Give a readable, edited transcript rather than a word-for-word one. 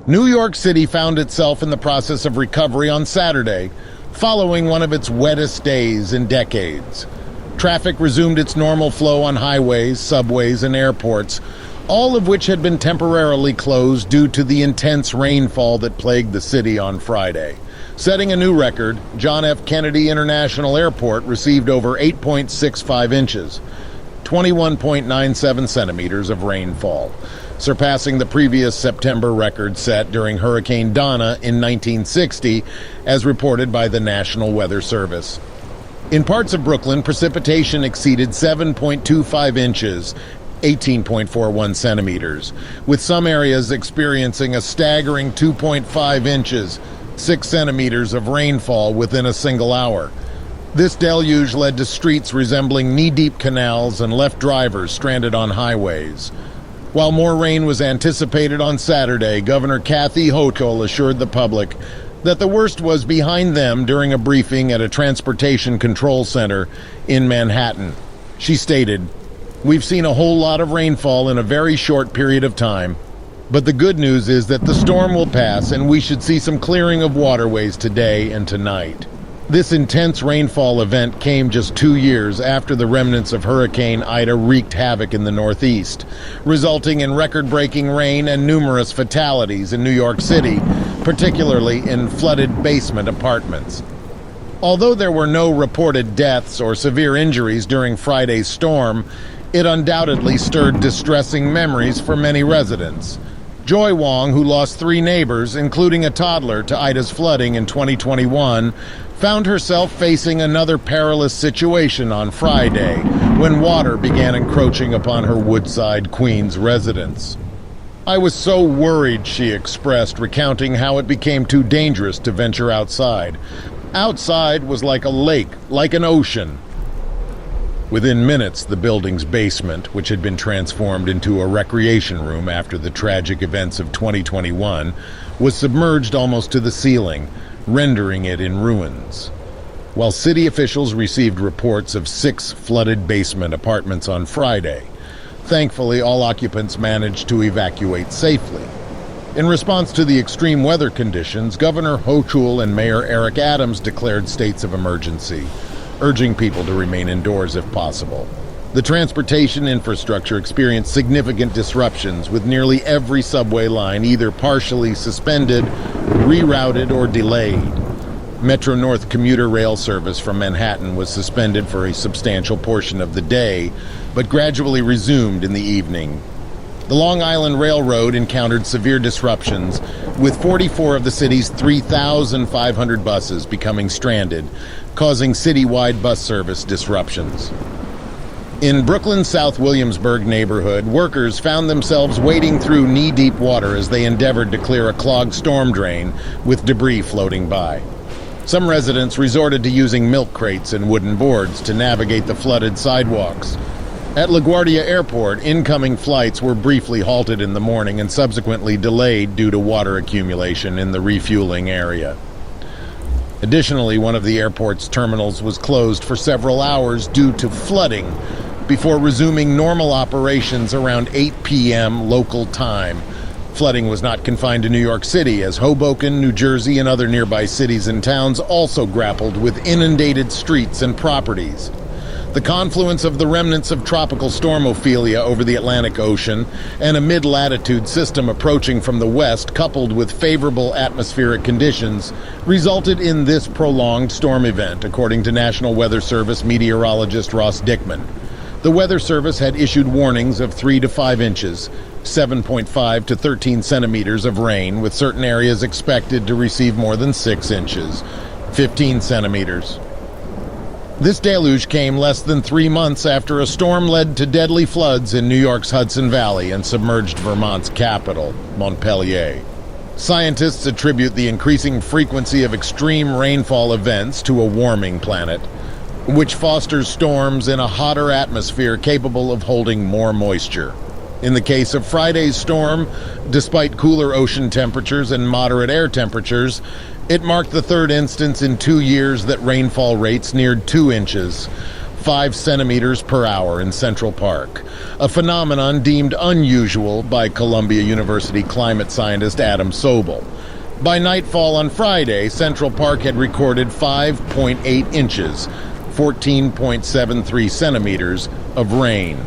New York City found itself in the process of recovery on Saturday, following one of its wettest days in decades. Traffic resumed its normal flow on highways, subways, and airports, all of which had been temporarily closed due to the intense rainfall that plagued the city on Friday. Setting a new record, John F. Kennedy International Airport received over 8.65 inches, 21.97 centimeters of rainfall, surpassing the previous September record set during Hurricane Donna in 1960, as reported by the National Weather Service. In parts of Brooklyn, precipitation exceeded 7.25 inches, 18.41 centimeters, with some areas experiencing a staggering 2.5 inches, 6 centimeters of rainfall within a single hour. This deluge led to streets resembling knee-deep canals and left drivers stranded on highways. While more rain was anticipated on Saturday, Governor Kathy Hochul assured the public that the worst was behind them during a briefing at a transportation control center in Manhattan. She stated, "We've seen a whole lot of rainfall in a very short period of time, but the good news is that the storm will pass and we should see some clearing of waterways today and tonight." This intense rainfall event came just 2 years after the remnants of Hurricane Ida wreaked havoc in the Northeast, resulting in record-breaking rain and numerous fatalities in New York City, particularly in flooded basement apartments. Although there were no reported deaths or severe injuries during Friday's storm, it undoubtedly stirred distressing memories for many residents. Joy Wong, who lost 3 neighbors, including a toddler, to Ida's flooding in 2021, found herself facing another perilous situation on Friday when water began encroaching upon her Woodside, Queens residence. "I was so worried," she expressed, recounting how it became too dangerous to venture outside. "Outside was like a lake, like an ocean." Within minutes, the building's basement, which had been transformed into a recreation room after the tragic events of 2021, was submerged almost to the ceiling, rendering it in ruins. While city officials received reports of 6 flooded basement apartments on Friday, thankfully all occupants managed to evacuate safely. In response to the extreme weather conditions, Governor Hochul and Mayor Eric Adams declared states of emergency, urging people to remain indoors if possible. The transportation infrastructure experienced significant disruptions, with nearly every subway line either partially suspended, rerouted, or delayed. Metro-North commuter rail service from Manhattan was suspended for a substantial portion of the day, but gradually resumed in the evening. The Long Island Railroad encountered severe disruptions, with 44 of the city's 3,500 buses becoming stranded, causing citywide bus service disruptions. In Brooklyn's South Williamsburg neighborhood, workers found themselves wading through knee-deep water as they endeavored to clear a clogged storm drain with debris floating by. Some residents resorted to using milk crates and wooden boards to navigate the flooded sidewalks. At LaGuardia Airport, incoming flights were briefly halted in the morning and subsequently delayed due to water accumulation in the refueling area. Additionally, one of the airport's terminals was closed for several hours due to flooding before resuming normal operations around 8 p.m. local time. Flooding was not confined to New York City, as Hoboken, New Jersey, and other nearby cities and towns also grappled with inundated streets and properties. The confluence of the remnants of Tropical Storm Ophelia over the Atlantic Ocean and a mid-latitude system approaching from the west, coupled with favorable atmospheric conditions, resulted in this prolonged storm event, according to National Weather Service meteorologist Ross Dickman. The Weather Service had issued warnings of 3 to 5 inches, 7.5 to 13 centimeters of rain, with certain areas expected to receive more than 6 inches, 15 centimeters. This deluge came less than 3 months after a storm led to deadly floods in New York's Hudson Valley and submerged Vermont's capital, Montpelier. Scientists attribute the increasing frequency of extreme rainfall events to a warming planet, which fosters storms in a hotter atmosphere capable of holding more moisture. In the case of Friday's storm, despite cooler ocean temperatures and moderate air temperatures, it marked the 3rd instance in 2 years that rainfall rates neared 2 inches, 5 centimeters per hour in Central Park, a phenomenon deemed unusual by Columbia University climate scientist Adam Sobel. By nightfall on Friday, Central Park had recorded 5.8 inches, 14.73 centimeters of rain.